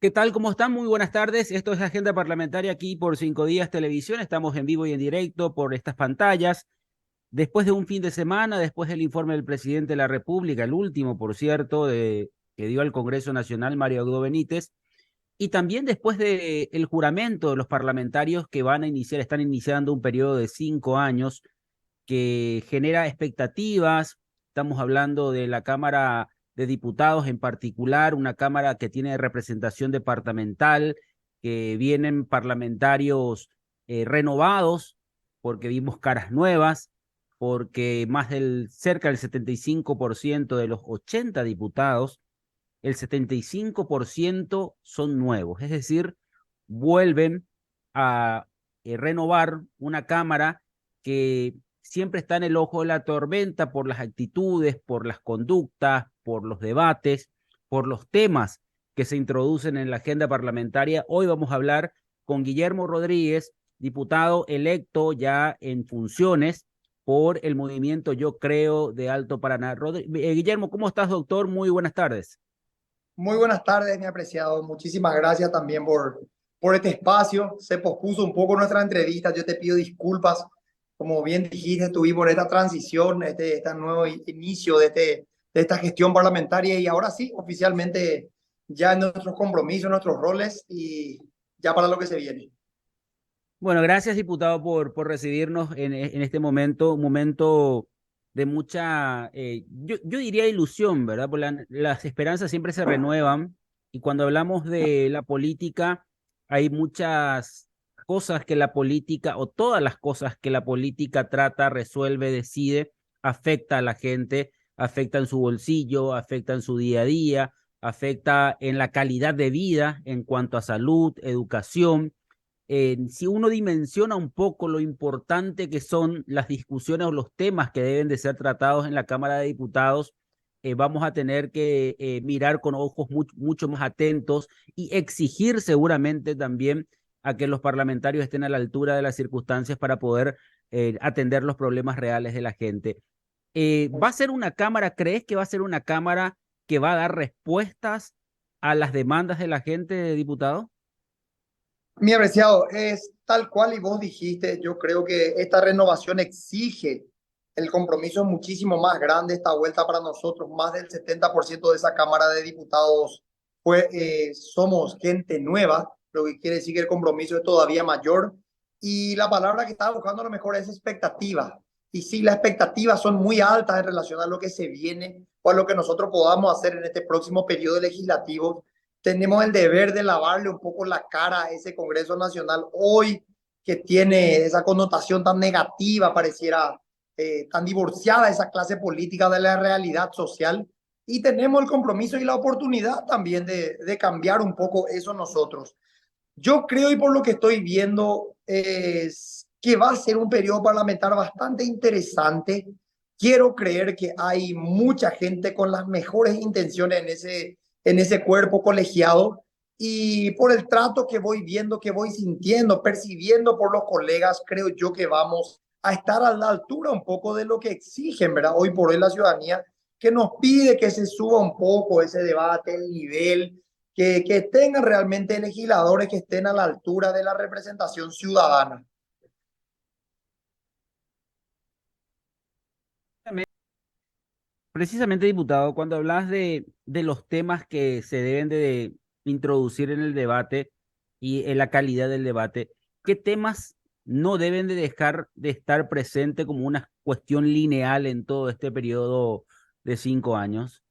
¿Qué tal? ¿Cómo están? Muy buenas tardes. Esto es Agenda Parlamentaria aquí por 5 Días Televisión. Estamos en vivo y en directo por estas pantallas. Después de un fin de semana, después del informe del presidente de la República, el último, por cierto, que dio al Congreso Nacional, Mario Abdo Benítez, y también después del juramento de los parlamentarios que están iniciando un periodo de 5 años que genera expectativas. Estamos hablando de la Cámara de Diputados en particular, una Cámara que tiene representación departamental, que vienen parlamentarios renovados, porque vimos caras nuevas, porque cerca del 75% de los 80 diputados, el 75% son nuevos, es decir, vuelven a renovar una Cámara que siempre está en el ojo de la tormenta por las actitudes, por las conductas, por los debates, por los temas que se introducen en la agenda parlamentaria. Hoy vamos a hablar con Guillermo Rodríguez, diputado electo ya en funciones por el movimiento Yo Creo de Alto Paraná. Guillermo, ¿cómo estás, doctor? Muy buenas tardes. Muy buenas tardes, mi apreciado. Muchísimas gracias también por este espacio. Se pospuso un poco nuestra entrevista. Yo te pido disculpas. Como bien dijiste, tuvimos esta transición, este nuevo inicio de esta gestión parlamentaria y ahora sí, oficialmente ya en nuestros compromisos, nuestros roles y ya para lo que se viene. Bueno, gracias, diputado, por recibirnos en este momento, un momento de mucha, yo diría ilusión, ¿verdad? Porque las esperanzas siempre se renuevan y cuando hablamos de la política, hay muchas cosas que la política, o todas las cosas que la política trata, resuelve, decide, afecta a la gente, afecta en su bolsillo, afecta en su día a día, afecta en la calidad de vida en cuanto a salud, educación. Si uno dimensiona un poco lo importante que son las discusiones o los temas que deben de ser tratados en la Cámara de Diputados, vamos a tener que mirar con ojos mucho más atentos y exigir seguramente también a que los parlamentarios estén a la altura de las circunstancias para poder atender los problemas reales de la gente. ¿Va a ser una Cámara, crees que va a ser una Cámara que va a dar respuestas a las demandas de la gente, diputado? Mi apreciado, es tal cual y vos dijiste, yo creo que esta renovación exige el compromiso muchísimo más grande esta vuelta para nosotros. Más del 70% de esa Cámara de Diputados somos gente nueva, lo que quiere decir que el compromiso es todavía mayor. Y la palabra que estaba buscando a lo mejor es expectativa. Y sí, las expectativas son muy altas en relación a lo que se viene o a lo que nosotros podamos hacer en este próximo periodo legislativo. Tenemos el deber de lavarle un poco la cara a ese Congreso Nacional hoy que tiene esa connotación tan negativa, pareciera tan divorciada esa clase política de la realidad social. Y tenemos el compromiso y la oportunidad también de cambiar un poco eso nosotros. Yo creo y por lo que estoy viendo es que va a ser un periodo parlamentario bastante interesante. Quiero creer que hay mucha gente con las mejores intenciones en ese cuerpo colegiado y por el trato que voy viendo, que voy sintiendo, percibiendo por los colegas, creo yo que vamos a estar a la altura un poco de lo que exigen, ¿verdad? Hoy por hoy la ciudadanía que nos pide que se suba un poco ese debate, el nivel, que tengan realmente legisladores que estén a la altura de la representación ciudadana. Precisamente, diputado, cuando hablas de los temas que se deben de introducir en el debate y en la calidad del debate, ¿qué temas no deben de dejar de estar presente como una cuestión lineal en todo este periodo de 5 años?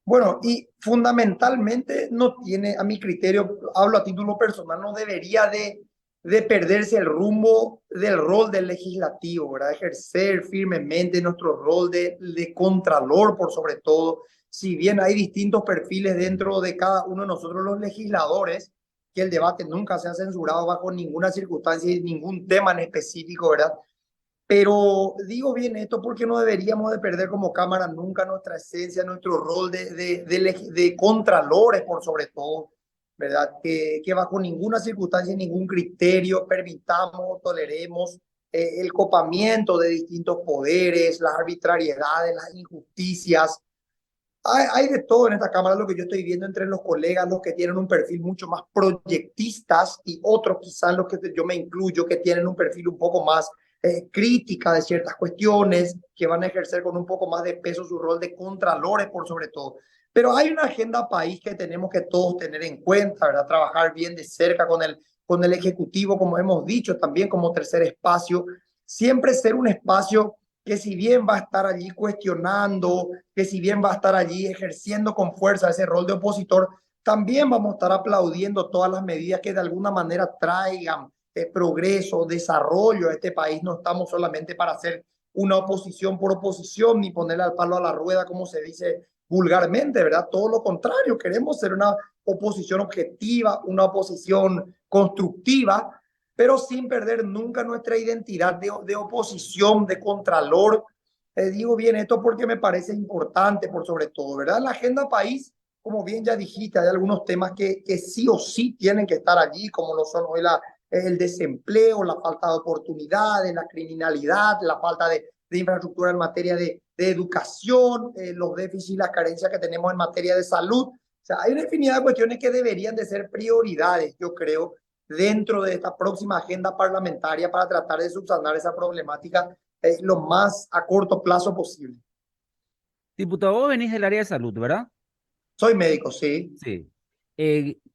Bueno, y fundamentalmente no tiene, a mi criterio, hablo a título personal, no debería de perderse el rumbo del rol del legislativo, ¿verdad? Ejercer firmemente nuestro rol de contralor, por sobre todo. Si bien hay distintos perfiles dentro de cada uno de nosotros los legisladores, que el debate nunca se ha censurado bajo ninguna circunstancia y ningún tema en específico, ¿verdad? Pero digo bien esto porque no deberíamos de perder como Cámara nunca nuestra esencia, nuestro rol de contralores por sobre todo, ¿verdad? Que bajo ninguna circunstancia, ningún criterio permitamos o toleremos el copamiento de distintos poderes, las arbitrariedades, las injusticias. Hay de todo en esta Cámara, lo que yo estoy viendo entre los colegas, los que tienen un perfil mucho más proyectistas y otros quizás los que yo me incluyo, que tienen un perfil un poco más crítica de ciertas cuestiones, que van a ejercer con un poco más de peso su rol de contralores por sobre todo. Pero hay una agenda país que tenemos que todos tener en cuenta, ¿verdad? Trabajar bien de cerca con el Ejecutivo, como hemos dicho, también como tercer espacio, siempre ser un espacio que si bien va a estar allí cuestionando, que si bien va a estar allí ejerciendo con fuerza ese rol de opositor, también vamos a estar aplaudiendo todas las medidas que de alguna manera traigan progreso, desarrollo a este país. No estamos solamente para hacer una oposición por oposición ni ponerle al palo a la rueda, como se dice vulgarmente, ¿verdad? Todo lo contrario, queremos ser una oposición objetiva, una oposición constructiva, pero sin perder nunca nuestra identidad de oposición, de contralor. Digo bien esto porque me parece importante por sobre todo, ¿verdad? La agenda país, como bien ya dijiste, hay algunos temas que sí o sí tienen que estar allí, como lo son hoy el desempleo, la falta de oportunidades, la criminalidad, la falta de infraestructura en materia de educación, los déficits y las carencias que tenemos en materia de salud. O sea, hay una infinidad de cuestiones que deberían de ser prioridades, yo creo, dentro de esta próxima agenda parlamentaria para tratar de subsanar esa problemática lo más a corto plazo posible. Diputado, vos venís del área de salud, ¿verdad? Soy médico, sí. Sí.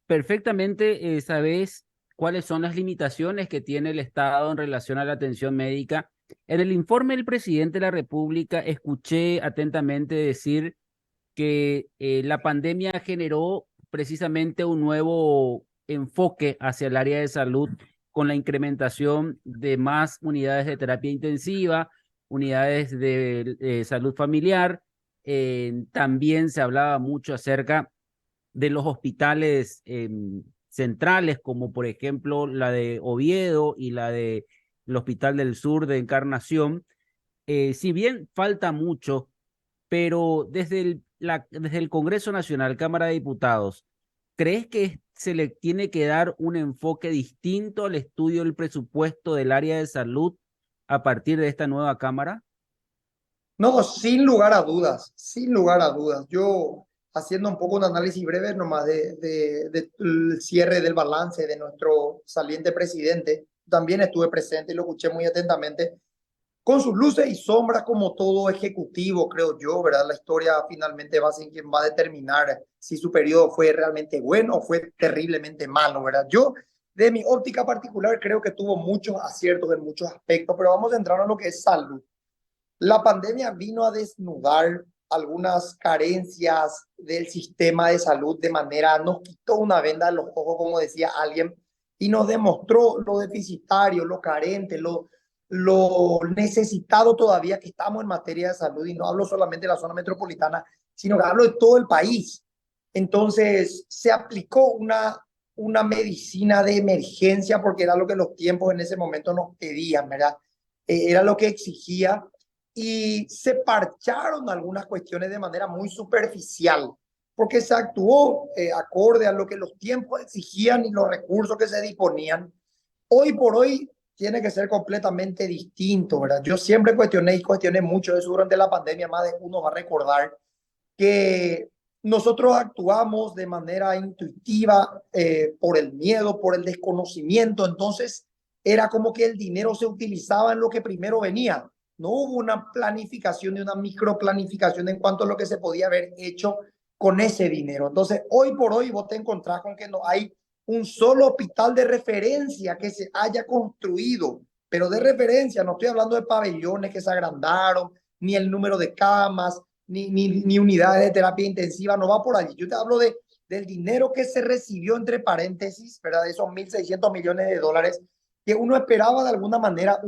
Perfectamente sabés cuáles son las limitaciones que tiene el Estado en relación a la atención médica. En el informe del presidente de la República escuché atentamente decir que la pandemia generó precisamente un nuevo enfoque hacia el área de salud con la incrementación de más unidades de terapia intensiva, unidades de salud familiar. También se hablaba mucho acerca de los hospitales centrales, como por ejemplo la de Oviedo y la de el Hospital del Sur de Encarnación. Si bien falta mucho, pero desde el Congreso Nacional, Cámara de Diputados, ¿crees que se le tiene que dar un enfoque distinto al estudio del presupuesto del área de salud a partir de esta nueva Cámara? No, sin lugar a dudas, sin lugar a dudas. Yo haciendo un poco un análisis breve nomás del cierre del balance de nuestro saliente presidente, también estuve presente y lo escuché muy atentamente, con sus luces y sombras como todo ejecutivo, creo yo, ¿verdad? La historia finalmente va a ser quien va a determinar si su periodo fue realmente bueno o fue terriblemente malo, ¿verdad? Yo, de mi óptica particular, creo que tuvo muchos aciertos en muchos aspectos, pero vamos a entrar en lo que es salud. La pandemia vino a desnudar algunas carencias del sistema de salud de manera, nos quitó una venda de los ojos, como decía alguien, y nos demostró lo deficitario, lo carente, lo necesitado todavía que estamos en materia de salud. Y no hablo solamente de la zona metropolitana, sino que hablo de todo el país. Entonces, se aplicó una medicina de emergencia porque era lo que los tiempos en ese momento nos pedían, ¿verdad? Era lo que exigía y se parcharon algunas cuestiones de manera muy superficial, porque se actuó acorde a lo que los tiempos exigían y los recursos que se disponían. Hoy por hoy tiene que ser completamente distinto, ¿verdad? Yo siempre cuestioné y cuestioné mucho eso durante la pandemia, más de uno va a recordar que nosotros actuamos de manera intuitiva por el miedo, por el desconocimiento, entonces era como que el dinero se utilizaba en lo que primero venía. No hubo una planificación y una microplanificación en cuanto a lo que se podía haber hecho con ese dinero. Entonces, hoy por hoy vos te encontrás con que no hay un solo hospital de referencia que se haya construido, pero de referencia, no estoy hablando de pabellones que se agrandaron, ni el número de camas, ni unidades de terapia intensiva, no va por allí. Yo te hablo del dinero que se recibió, entre paréntesis, ¿verdad? De esos 1.600 millones de dólares, que uno esperaba de alguna manera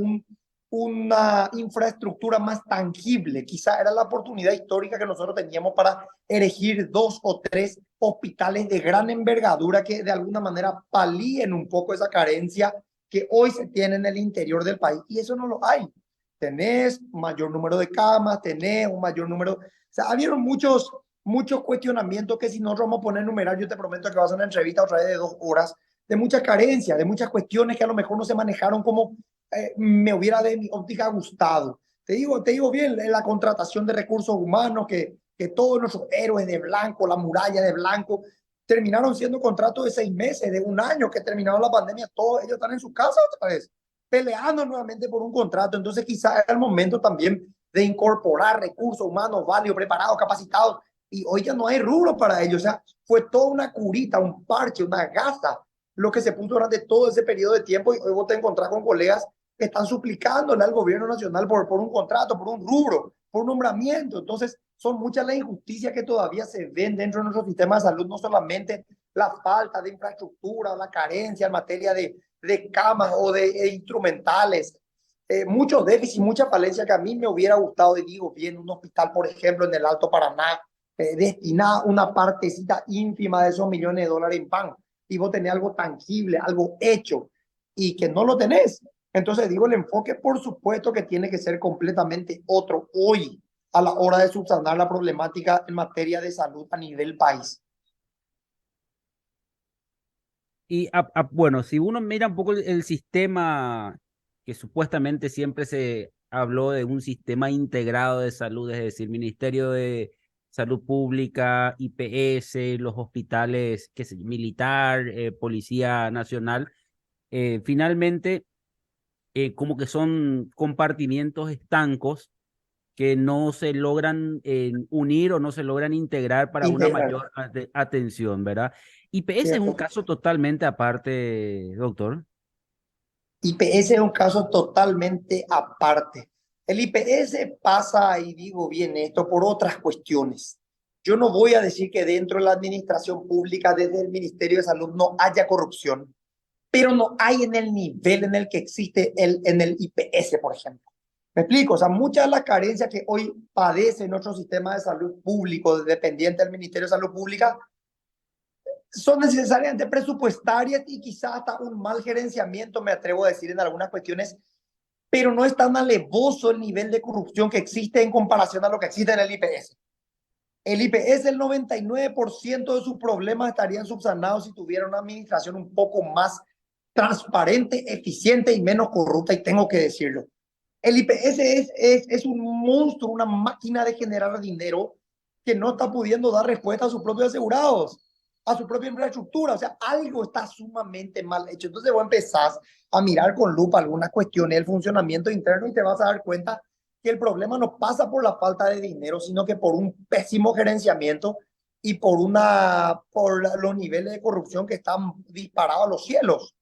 una infraestructura más tangible. Quizá era la oportunidad histórica que nosotros teníamos para erigir 2 o 3 hospitales de gran envergadura que de alguna manera palíen un poco esa carencia que hoy se tiene en el interior del país. Y eso no lo hay. Tenés mayor número de camas, tenés un mayor número. O sea, habieron muchos cuestionamientos que si no vamos a poner a enumerar, yo te prometo que vas a una entrevista otra vez de 2 horas, de mucha carencia, de muchas cuestiones que a lo mejor no se manejaron como me hubiera de mi óptica gustado. Te digo bien, la contratación de recursos humanos que todos nuestros héroes de blanco, la muralla de blanco, terminaron siendo contratos de 6 meses, de un año, que terminaron la pandemia, todos ellos están en su casa otra vez, peleando nuevamente por un contrato. Entonces quizás es el momento también de incorporar recursos humanos válidos, preparados, capacitados, y hoy ya no hay rubro para ellos. O sea, fue toda una curita, un parche, una gasa, lo que se puso durante todo ese periodo de tiempo, y hoy vos te encontrás con colegas que están suplicándole al gobierno nacional por un contrato, por un rubro, por un nombramiento. Entonces, son muchas las injusticias que todavía se ven dentro de nuestro sistema de salud, no solamente la falta de infraestructura o la carencia en materia de camas o de instrumentales, muchos déficits, mucha falencia que a mí me hubiera gustado, y digo bien, un hospital, por ejemplo, en el Alto Paraná, destinada una partecita ínfima de esos millones de dólares en pan, y vos tenés algo tangible, algo hecho, y que no lo tenés. Entonces digo, el enfoque por supuesto que tiene que ser completamente otro hoy a la hora de subsanar la problemática en materia de salud a nivel país. Y bueno, si uno mira un poco el sistema, que supuestamente siempre se habló de un sistema integrado de salud, es decir, Ministerio de Salud Pública, IPS, los hospitales militar, Policía Nacional, finalmente como que son compartimientos estancos que no se logran unir o no se logran integrar para una Integral. mayor atención, ¿verdad? IPS es un ¿Cierto? caso totalmente aparte, doctor. IPS es un caso totalmente aparte. El IPS pasa, y digo bien esto, por otras cuestiones. Yo no voy a decir que dentro de la administración pública, desde el Ministerio de Salud, no haya corrupción, pero no hay en el nivel en el que existe en el IPS, por ejemplo. ¿Me explico? O sea, muchas de las carencias que hoy padece nuestro sistema de salud público, dependiente del Ministerio de Salud Pública, son necesariamente presupuestarias y quizás hasta un mal gerenciamiento, me atrevo a decir en algunas cuestiones, pero no es tan alevoso el nivel de corrupción que existe en comparación a lo que existe en el IPS. El IPS, el 99% de sus problemas estarían subsanados si tuviera una administración un poco más transparente, eficiente y menos corrupta, y tengo que decirlo. El IPS es un monstruo, una máquina de generar dinero que no está pudiendo dar respuesta a sus propios asegurados, a su propia infraestructura. O sea, algo está sumamente mal hecho. Entonces vos empezás a mirar con lupa algunas cuestiones del funcionamiento interno y te vas a dar cuenta que el problema no pasa por la falta de dinero, sino que por un pésimo gerenciamiento y por los niveles de corrupción que están disparados a los cielos.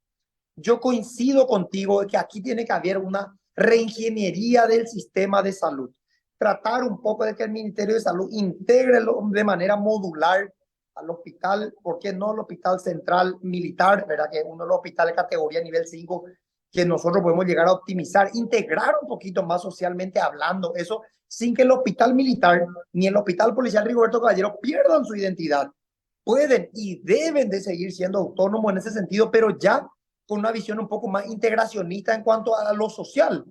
Yo coincido contigo de que aquí tiene que haber una reingeniería del sistema de salud. Tratar un poco de que el Ministerio de Salud integre de manera modular al hospital, ¿por qué no al hospital central militar? ¿Verdad? Que es uno de los hospitales de categoría nivel 5 que nosotros podemos llegar a optimizar, integrar un poquito más socialmente hablando eso, sin que el hospital militar ni el hospital policial Rigoberto Caballero pierdan su identidad. Pueden y deben de seguir siendo autónomos en ese sentido, pero ya con una visión un poco más integracionista en cuanto a lo social.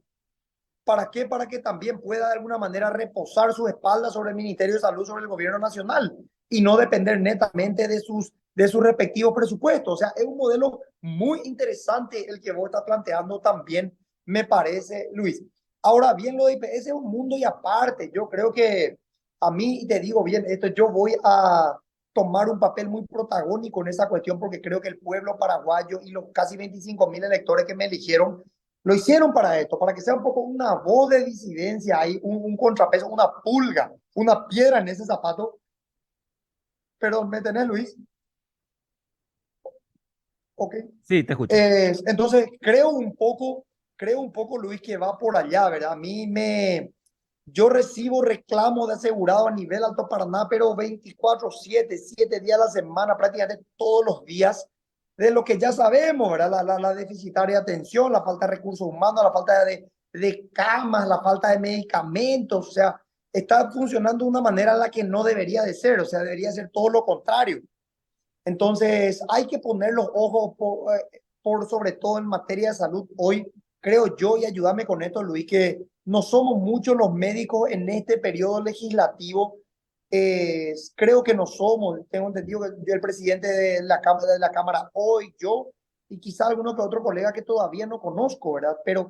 ¿Para qué? Para que también pueda de alguna manera reposar su espalda sobre el Ministerio de Salud, sobre el gobierno nacional, y no depender netamente de sus respectivos presupuestos. O sea, es un modelo muy interesante el que vos estás planteando también, me parece, Luis. Ahora bien, lo de IPS es un mundo y aparte. Yo creo que a mí, te digo bien esto, yo voy a tomar un papel muy protagónico en esa cuestión, porque creo que el pueblo paraguayo y los casi 25.000 electores que me eligieron lo hicieron para esto, para que sea un poco una voz de disidencia, hay un contrapeso, una pulga, una piedra en ese zapato. Perdón, ¿me tenés, Luis? Ok. Sí, te escucho. Entonces, creo un poco, Luis, que va por allá, ¿verdad? Yo recibo reclamos de asegurado a nivel Alto Paraná, pero 24/7, 7 días a la semana, prácticamente todos los días, de lo que ya sabemos, ¿verdad? La deficitaria atención, la falta de recursos humanos, la falta de camas, la falta de medicamentos. O sea, está funcionando de una manera en la que no debería de ser, o sea, debería ser todo lo contrario. Entonces, hay que poner los ojos por sobre todo en materia de salud hoy, creo yo, y ayúdame con esto, Luis, que no somos muchos los médicos en este periodo legislativo. Creo que no somos, tengo entendido que yo, el presidente de la Cámara hoy, yo, y quizá alguno que otro colega que todavía no conozco, ¿verdad? Pero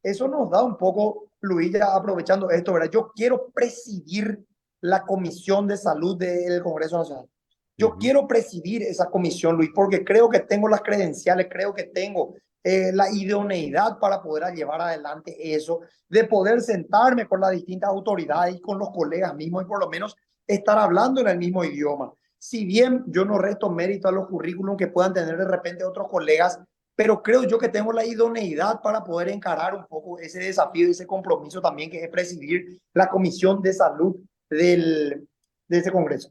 eso nos da un poco, Luis, ya aprovechando esto, ¿verdad? Yo quiero presidir la Comisión de Salud del Congreso Nacional. Yo Ujú. quiero presidir esa comisión, Luis, porque creo que tengo las credenciales, creo que tengo la idoneidad para poder llevar adelante eso, de poder sentarme con las distintas autoridades y con los colegas mismos y por lo menos estar hablando en el mismo idioma. Si bien yo no resto mérito a los currículums que puedan tener de repente otros colegas, pero creo yo que tengo la idoneidad para poder encarar un poco ese desafío, ese compromiso también que es presidir la Comisión de Salud de ese Congreso.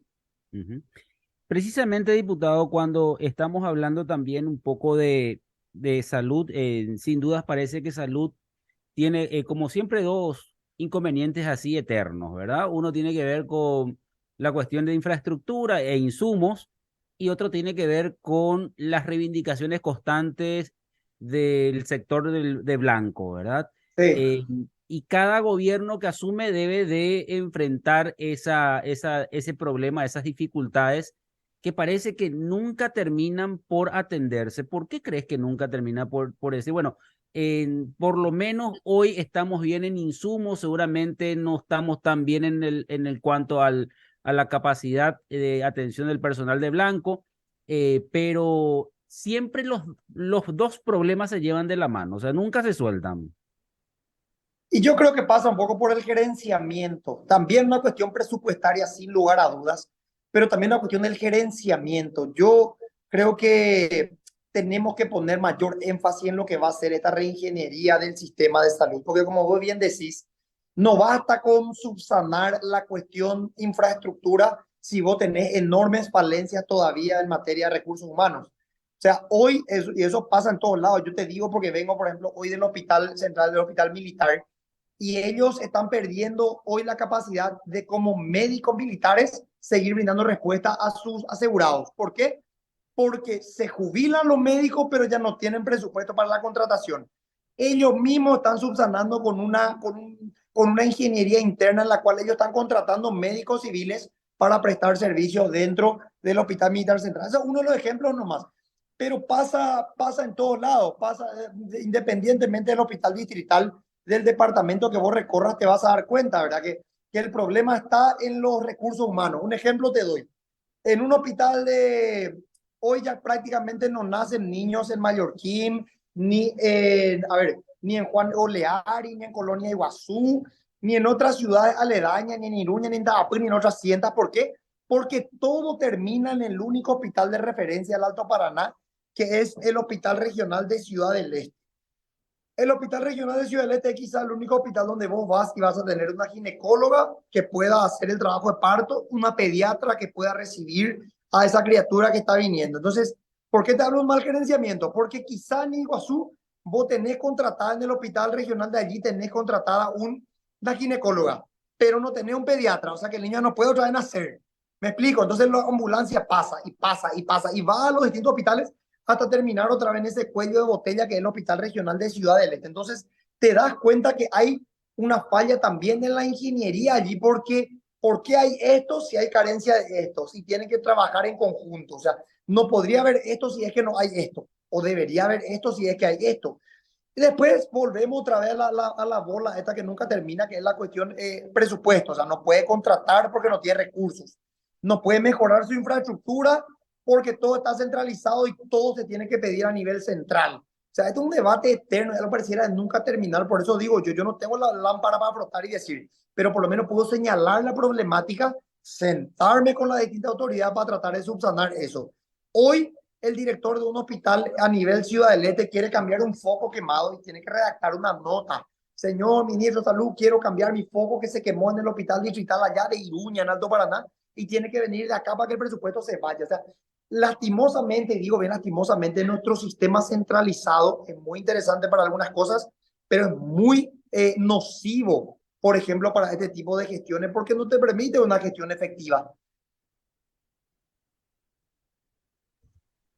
Ujú. Precisamente, diputado, cuando estamos hablando también un poco de salud, sin dudas parece que salud tiene, como siempre, dos inconvenientes así eternos, ¿verdad? Uno tiene que ver con la cuestión de infraestructura e insumos y otro tiene que ver con las reivindicaciones constantes del sector de blanco, ¿verdad? Sí. Eh, y cada gobierno que asume debe de enfrentar ese problema, esas dificultades que parece que nunca terminan por atenderse. ¿Por qué crees que nunca termina por eso? Bueno, por lo menos hoy estamos bien en insumos, seguramente no estamos tan bien en el cuanto a la capacidad de atención del personal de blanco, pero siempre los dos problemas se llevan de la mano, o sea, nunca se sueltan. Y yo creo que pasa un poco por el gerenciamiento. También una cuestión presupuestaria, sin lugar a dudas, pero también una cuestión del gerenciamiento. Yo creo que tenemos que poner mayor énfasis en lo que va a ser esta reingeniería del sistema de salud, porque como vos bien decís, no basta con subsanar la cuestión infraestructura si vos tenés enormes falencias todavía en materia de recursos humanos. O sea, hoy, y eso pasa en todos lados, yo te digo porque vengo, por ejemplo, hoy del Hospital Central, del Hospital Militar, y ellos están perdiendo hoy la capacidad de como médicos militares seguir brindando respuesta a sus asegurados. ¿Por qué? Porque se jubilan los médicos, pero ya no tienen presupuesto para la contratación. Ellos mismos están subsanando con una ingeniería interna en la cual ellos están contratando médicos civiles para prestar servicios dentro del Hospital Militar Central. Ese es uno de los ejemplos nomás. Pero pasa en todos lados, pasa independientemente del hospital distrital, del departamento que vos recorras, te vas a dar cuenta, ¿verdad? Que el problema está en los recursos humanos. Un ejemplo te doy. En un hospital de, hoy ya prácticamente no nacen niños en Mallorquín, ni en, a ver, ni en Juan Oleari, ni en Colonia Iguazú, ni en otras ciudades aledañas, ni en Iruña, ni en Taapú, ni en otras cientas. ¿Por qué? Porque todo termina en el único hospital de referencia del Alto Paraná, que es el Hospital Regional de Ciudad del Este. El Hospital Regional de Ciudad del Este es quizá el único hospital donde vos vas y vas a tener una ginecóloga que pueda hacer el trabajo de parto, una pediatra que pueda recibir a esa criatura que está viniendo. Entonces, ¿por qué te hablo de un mal gerenciamiento? Porque quizá en Iguazú vos tenés contratada en el hospital regional de allí, tenés contratada una ginecóloga, pero no tenés un pediatra, o sea que el niño no puede otra vez nacer. ¿Me explico? Entonces la ambulancia pasa y pasa y pasa y va a los distintos hospitales hasta terminar otra vez en ese cuello de botella que es el Hospital Regional de Ciudad del Este. Entonces, te das cuenta que hay una falla también en la ingeniería allí, porque ¿por qué hay esto si hay carencia de esto? Si tienen que trabajar en conjunto. O sea, no podría haber esto si es que no hay esto, o debería haber esto si es que hay esto. Y después volvemos otra vez a la bola esta que nunca termina, que es la cuestión presupuesto. O sea, no puede contratar porque no tiene recursos. No puede mejorar su infraestructura porque todo está centralizado y todo se tiene que pedir a nivel central. O sea, esto es un debate eterno, ya lo pareciera nunca terminar. Por eso digo, yo no tengo la lámpara para frotar y decir, pero por lo menos puedo señalar la problemática, sentarme con la distinta autoridad para tratar de subsanar eso. Hoy el director de un hospital a nivel Ciudad del Este quiere cambiar un foco quemado y tiene que redactar una nota. Señor ministro de Salud, quiero cambiar mi foco que se quemó en el hospital distrital allá de Iruña, en Alto Paraná, y tiene que venir de acá para que el presupuesto se vaya. O sea, lastimosamente, digo bien lastimosamente, nuestro sistema centralizado es muy interesante para algunas cosas, pero es muy nocivo, por ejemplo, para este tipo de gestiones, porque no te permite una gestión efectiva.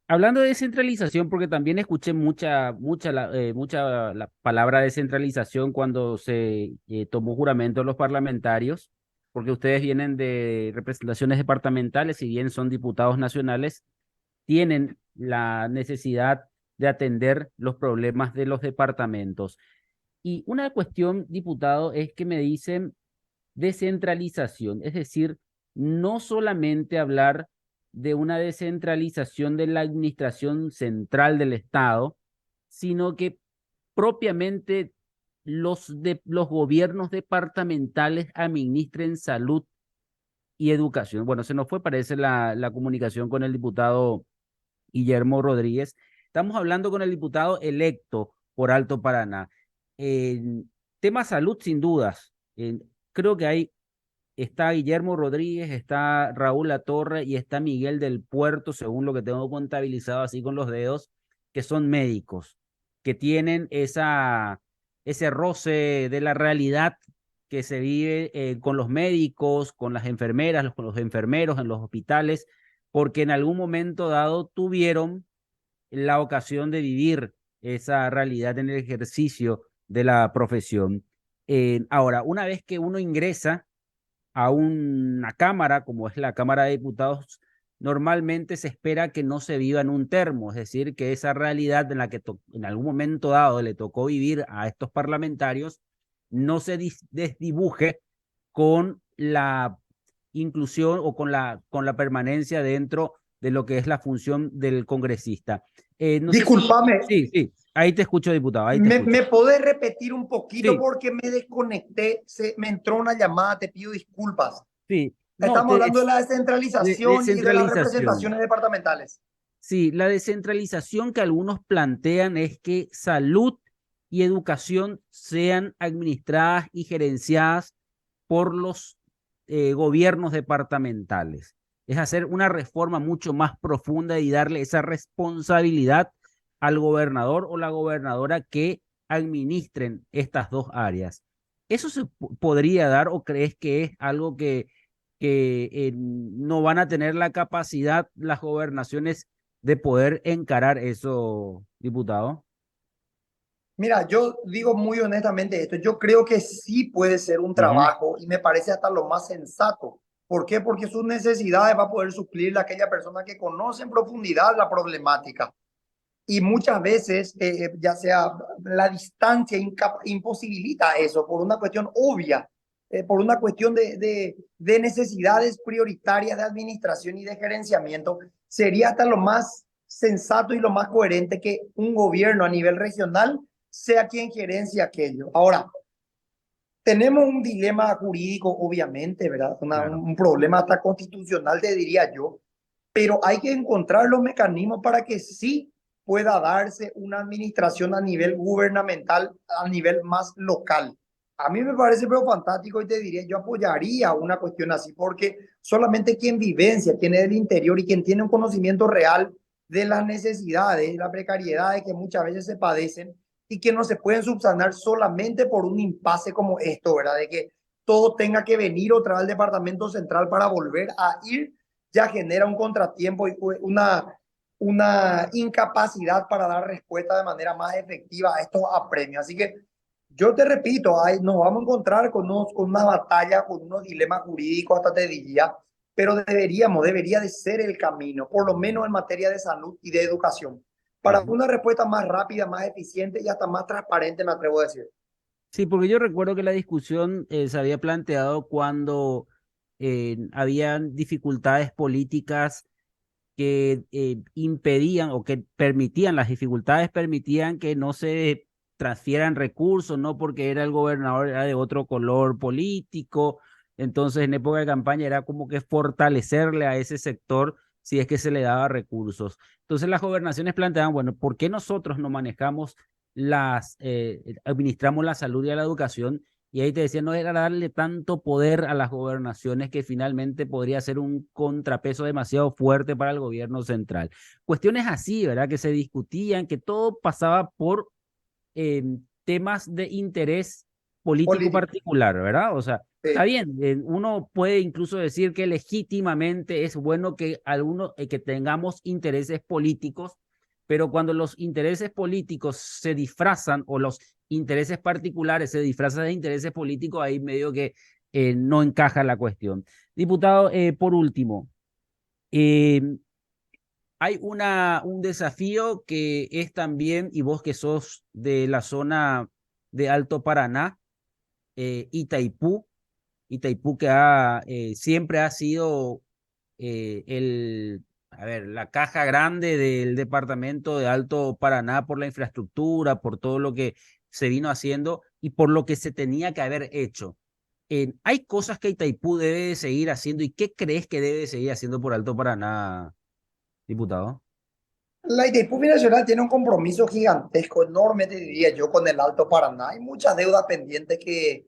Hablando de descentralización, porque también escuché mucha la palabra descentralización cuando se tomó juramento los parlamentarios, porque ustedes vienen de representaciones departamentales, si bien son diputados nacionales, tienen la necesidad de atender los problemas de los departamentos. Y una cuestión, diputado, es que me dicen descentralización, es decir, no solamente hablar de una descentralización de la administración central del Estado, sino que propiamente los gobiernos departamentales administren salud y educación. Bueno, se nos fue, parece, la comunicación con el diputado Guillermo Rodríguez. Estamos hablando con el diputado electo por Alto Paraná. En tema salud, sin dudas. Creo que hay está Guillermo Rodríguez, está Raúl Latorre y está Miguel del Puerto, según lo que tengo contabilizado así con los dedos, que son médicos, que tienen ese roce de la realidad que se vive con los médicos, con las enfermeras, con los enfermeros en los hospitales, porque en algún momento dado tuvieron la ocasión de vivir esa realidad en el ejercicio de la profesión. Ahora, una vez que uno ingresa a una cámara, como es la Cámara de Diputados, normalmente se espera que no se viva en un termo, es decir, que esa realidad en la que en algún momento dado le tocó vivir a estos parlamentarios no se desdibuje con la inclusión o con la permanencia dentro de lo que es la función del congresista. No sé si... Discúlpame, Sí, sí, ahí te escucho, diputado, ahí te escucho. ¿me podés repetir un poquito Sí, porque me desconecté? Me entró una llamada, te pido disculpas. sí, no, Estamos hablando de la de descentralización y de las descentralización. representaciones departamentales. Sí, la descentralización que algunos plantean es que salud y educación sean administradas y gerenciadas por los gobiernos departamentales. Es hacer una reforma mucho más profunda y darle esa responsabilidad al gobernador o la gobernadora que administren estas dos áreas. ¿Eso se podría dar o crees que es algo que no van a tener la capacidad las gobernaciones de poder encarar eso, diputado? Mira, yo digo muy honestamente esto, yo creo que sí puede ser un Ujú. trabajo y me parece hasta lo más sensato. ¿Por qué? Porque sus necesidades va a poder suplir aquella persona que conoce en profundidad la problemática. Y muchas veces, ya sea la distancia imposibilita eso por una cuestión obvia, por una cuestión de necesidades prioritarias de administración y de gerenciamiento, sería hasta lo más sensato y lo más coherente que un gobierno a nivel regional sea quien gerencia aquello. Ahora, tenemos un dilema jurídico, obviamente, ¿verdad? Claro. Un problema hasta constitucional, te diría yo, pero hay que encontrar los mecanismos para que sí pueda darse una administración a nivel gubernamental, a nivel más local. A mí me parece pero fantástico y te diría, yo apoyaría una cuestión así, porque solamente quien vivencia, quien es del interior y quien tiene un conocimiento real de las necesidades, las precariedades que muchas veces se padecen y que no se pueden subsanar solamente por un impasse como esto, ¿verdad? De que todo tenga que venir otra vez al departamento central para volver a ir, ya genera un contratiempo y una incapacidad para dar respuesta de manera más efectiva a estos apremios. Así que yo te repito, nos vamos a encontrar con una batalla, con unos dilemas jurídicos, hasta te diría, pero debería de ser el camino, por lo menos en materia de salud y de educación, para Ujú. una respuesta más rápida, más eficiente y hasta más transparente, me atrevo a decir. Sí, porque yo recuerdo que la discusión se había planteado cuando habían dificultades políticas que impedían o que permitían, las dificultades permitían que no se transfieran recursos, no porque era el gobernador, era de otro color político. Entonces, en época de campaña era como que fortalecerle a ese sector si es que se le daba recursos. Entonces, las gobernaciones planteaban, bueno, ¿por qué nosotros no manejamos administramos la salud y la educación? Y ahí te decía, no era darle tanto poder a las gobernaciones que finalmente podría ser un contrapeso demasiado fuerte para el gobierno central. Cuestiones así, ¿verdad? Que se discutían, que todo pasaba por temas de interés político Político. particular, ¿verdad? O sea, está Sí. bien, uno puede incluso decir que legítimamente es bueno que algunos, que tengamos intereses políticos, pero cuando los intereses políticos se disfrazan o los intereses particulares se disfrazan de intereses políticos, ahí medio que no encaja la cuestión. Diputado, por último, eh, hay un desafío que es también, y vos que sos de la zona de Alto Paraná, Itaipú, Itaipú que siempre ha sido la caja grande del departamento de Alto Paraná por la infraestructura, por todo lo que se vino haciendo y por lo que se tenía que haber hecho. ¿Hay cosas que Itaipú debe seguir haciendo y qué crees que debe seguir haciendo por Alto Paraná, diputado? La Itaipú Binacional tiene un compromiso gigantesco, enorme, te diría yo, con el Alto Paraná. Hay muchas deudas pendientes que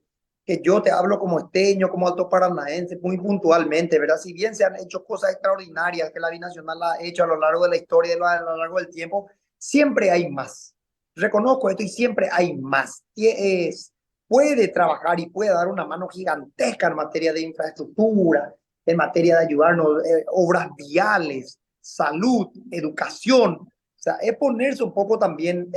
yo te hablo como esteño, como alto paranaense, muy puntualmente, ¿verdad? Si bien se han hecho cosas extraordinarias que la Binacional ha hecho a lo largo de la historia, a lo largo del tiempo, siempre hay más. Reconozco esto y siempre hay más. Puede trabajar y puede dar una mano gigantesca en materia de infraestructura, en materia de ayudarnos, obras viales, salud, educación. O sea, es ponerse un poco también.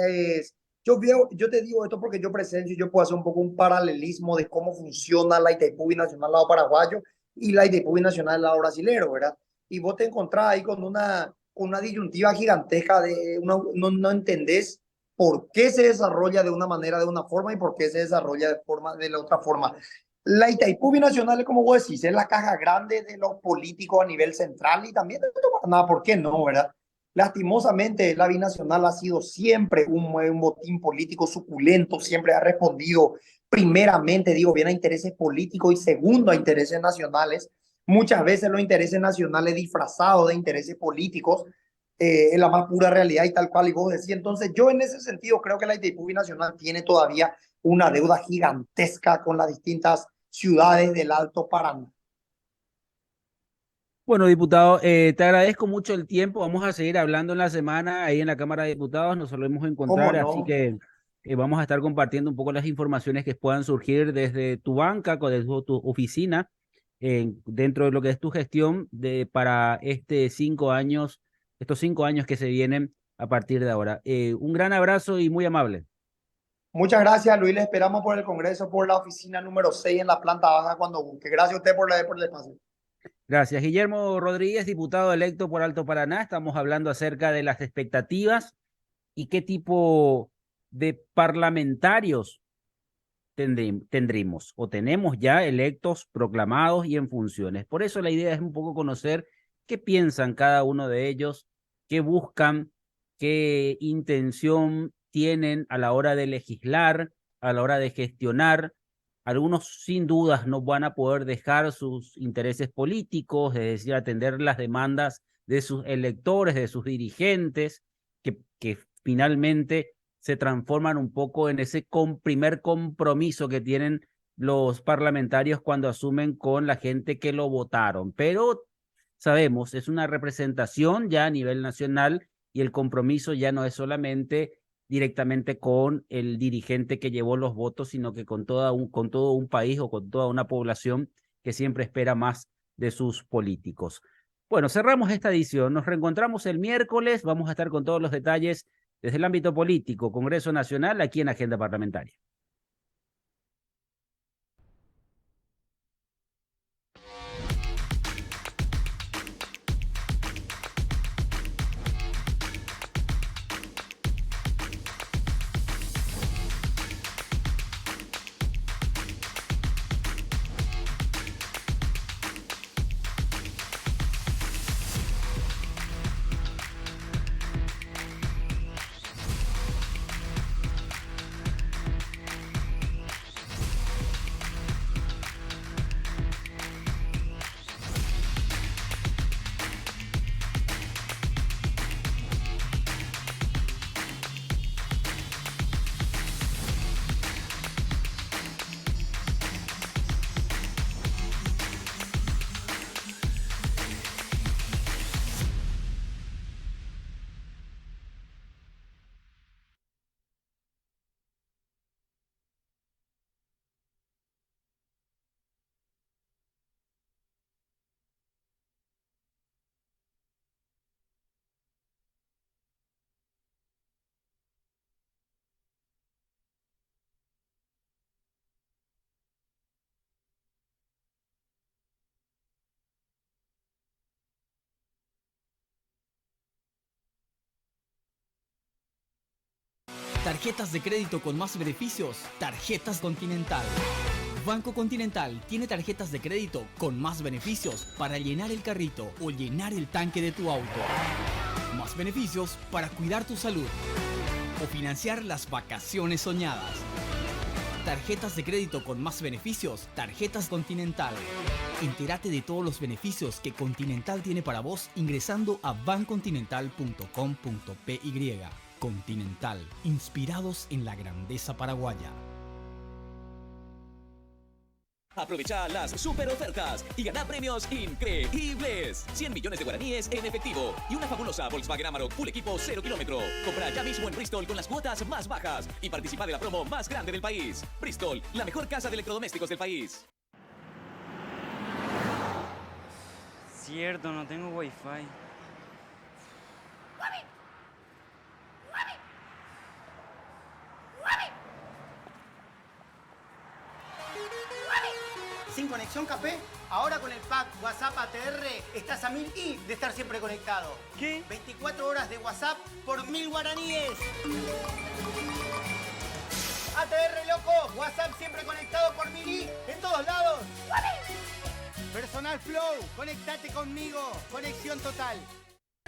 Yo te digo esto porque yo presencio y yo puedo hacer un poco un paralelismo de cómo funciona la Itaipú Binacional al lado paraguayo y la Itaipú Binacional al lado brasilero, ¿verdad? Y vos te encontrás ahí con una disyuntiva gigantesca de no entendés por qué se desarrolla de una manera, de una forma y por qué se desarrolla de la otra forma. La Itaipú Binacional, como vos decís, es la caja grande de los políticos a nivel central y también de nada, ¿por qué no, verdad? Lastimosamente, la binacional ha sido siempre un botín político suculento, siempre ha respondido primeramente, digo bien, a intereses políticos y segundo a intereses nacionales. Muchas veces los intereses nacionales disfrazados de intereses políticos en la más pura realidad y tal cual y vos decís. Entonces, yo en ese sentido creo que la ITIP Binacional tiene todavía una deuda gigantesca con las distintas ciudades del Alto Paraná. Bueno, diputado, te agradezco mucho el tiempo. Vamos a seguir hablando en la semana ahí en la Cámara de Diputados. Nos solemos ¿Cómo encontrar, así no? que vamos a estar compartiendo un poco las informaciones que puedan surgir desde tu banca, desde tu oficina, dentro de lo que es tu gestión para estos 5 años que se vienen a partir de ahora. Un gran abrazo y muy amable. Muchas gracias, Luis. Le esperamos por el Congreso, por la oficina número 6 en la planta baja cuando busque. Gracias a usted por el espacio. Gracias. Guillermo Rodríguez, diputado electo por Alto Paraná. Estamos hablando acerca de las expectativas y qué tipo de parlamentarios tendremos o tenemos ya electos, proclamados y en funciones. Por eso la idea es un poco conocer qué piensan cada uno de ellos, qué buscan, qué intención tienen a la hora de legislar, a la hora de gestionar. Algunos sin dudas no van a poder dejar sus intereses políticos, es decir, atender las demandas de sus electores, de sus dirigentes, que finalmente se transforman un poco en ese primer compromiso que tienen los parlamentarios cuando asumen con la gente que lo votaron. Pero sabemos, es una representación ya a nivel nacional y el compromiso ya no es solamente directamente con el dirigente que llevó los votos, sino que con todo un país o con toda una población que siempre espera más de sus políticos. Bueno, cerramos esta edición. Nos reencontramos el miércoles. Vamos a estar con todos los detalles desde el ámbito político, Congreso Nacional, aquí en Agenda Parlamentaria. Tarjetas de crédito con más beneficios. Tarjetas Continental. Banco Continental tiene tarjetas de crédito con más beneficios para llenar el carrito o llenar el tanque de tu auto. Más beneficios para cuidar tu salud o financiar las vacaciones soñadas. Tarjetas de crédito con más beneficios, Tarjetas Continental. Entérate de todos los beneficios que Continental tiene para vos ingresando a bancontinental.com.py. Continental, inspirados en la grandeza paraguaya. Aprovecha las super ofertas y gana premios increíbles. 100 millones de guaraníes en efectivo y una fabulosa Volkswagen Amarok Full Equipo 0 kilómetro. Compra ya mismo en Bristol con las cuotas más bajas y participa de la promo más grande del país. Bristol, la mejor casa de electrodomésticos del país. Cierto, no tengo wifi. Sin conexión Café, ahora con el pack WhatsApp ATR estás a 1000 y de estar siempre conectado. ¿Qué? 24 horas de WhatsApp por 1000 guaraníes. ATR loco, WhatsApp siempre conectado por 1000 y en todos lados. Personal Flow, conectate conmigo, conexión total.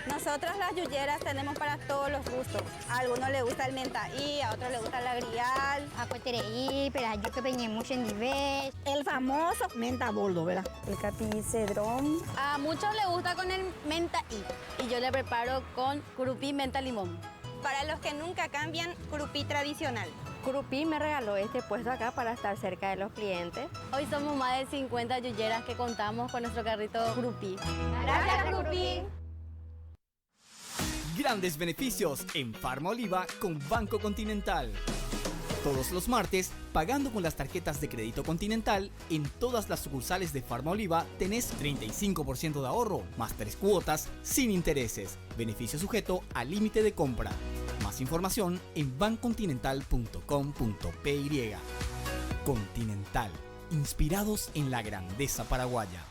Nosotros las yuyeras tenemos para todos los gustos. A algunos les gusta el mentaí, a otros les gusta el agrial. A cuatereí, pero yo que peñé mucho en nivel. El famoso menta boldo, ¿verdad? El capicedrón. A muchos les gusta con el mentaí y yo le preparo con curupí menta limón. Para los que nunca cambian, curupí tradicional. Curupí me regaló este puesto acá para estar cerca de los clientes. Hoy somos más de 50 yuyeras que contamos con nuestro carrito curupí. Gracias, curupí. Grandes beneficios en Farma Oliva con Banco Continental. Todos los martes, pagando con las tarjetas de crédito Continental, en todas las sucursales de Farma Oliva tenés 35% de ahorro, más 3 cuotas, sin intereses. Beneficio sujeto al límite de compra. Más información en bancontinental.com.py. Continental, inspirados en la grandeza paraguaya.